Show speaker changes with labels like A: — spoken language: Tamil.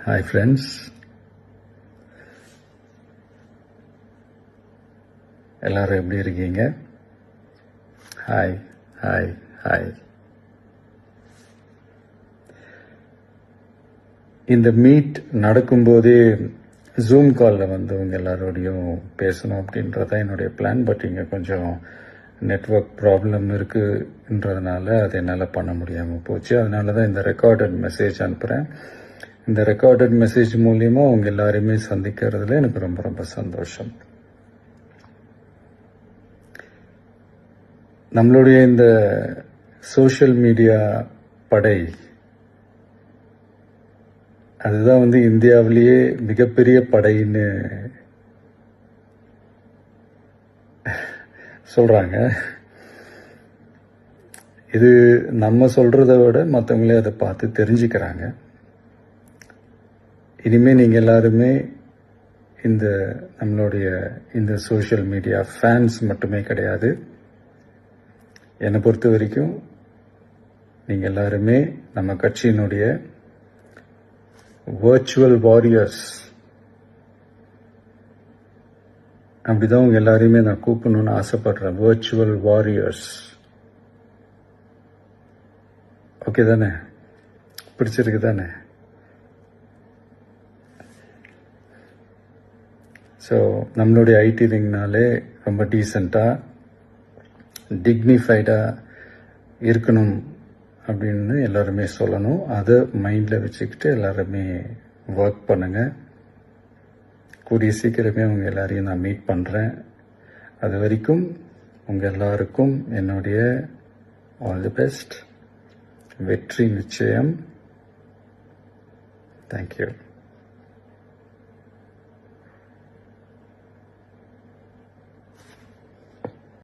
A: Hi friends, எல்லாரும் எப்படி இருக்கீங்க? Hi hi hi. இந்த மீட் நடக்கும்போதே ஜூம் காலில் வந்து உங்கள் எல்லாரோடையும் பேசணும் அப்படின்றதான் என்னுடைய பிளான். பட் இங்கே கொஞ்சம் நெட்வொர்க் ப்ராப்ளம் இருக்குன்றதுனால அது என்னால் பண்ண முடியாமல் போச்சு. அதனால தான் இந்த ரெக்கார்டட் மெசேஜ் அனுப்புகிறேன். இந்த ரெக்கார்டட் மெசேஜ் மூலியமா உங்க எல்லாரையுமே சந்திக்கிறதுல எனக்கு ரொம்ப ரொம்ப சந்தோஷம். நம்மளுடைய இந்த சோஷியல் மீடியா படை அதுதான் வந்து இந்தியாவிலேயே மிகப்பெரிய படைன்னு சொல்றாங்க. இது நம்ம சொல்றதை விட மற்றவங்களே அதை பார்த்து தெரிஞ்சுக்கிறாங்க. இனிமேல் நீங்கள் எல்லாருமே நம்மளுடைய இந்த சோஷியல் மீடியா ஃபேன்ஸ் மட்டுமே கிடையாது. என்னை பொறுத்த வரைக்கும் நீங்கள் எல்லாருமே நம்ம கட்சியினுடைய வர்ச்சுவல் வாரியர்ஸ். அப்படிதான் உங்க எல்லாரையுமே நான் கூப்பிடணும்னு ஆசைப்படுறேன். Virtual warriors. ஓகே தானே? பிடிச்சிருக்கு தானே? ஸோ நம்மளுடைய ஐடி விங்னாலே ரொம்ப டீசெண்டாக டிக்னிஃபைடாக இருக்கணும் அப்படின்னு எல்லாருமே சொல்லணும். அதை மைண்டில் வச்சுக்கிட்டு எல்லாருமே ஒர்க் பண்ணுங்கள். கூடிய சீக்கிரமே உங்கள் எல்லாரையும் நான் மீட் பண்ணுறேன். அது வரைக்கும் உங்கள் எல்லாருக்கும் என்னுடைய ஆல் தி பெஸ்ட். வெற்றி நிச்சயம். தேங்க்யூ.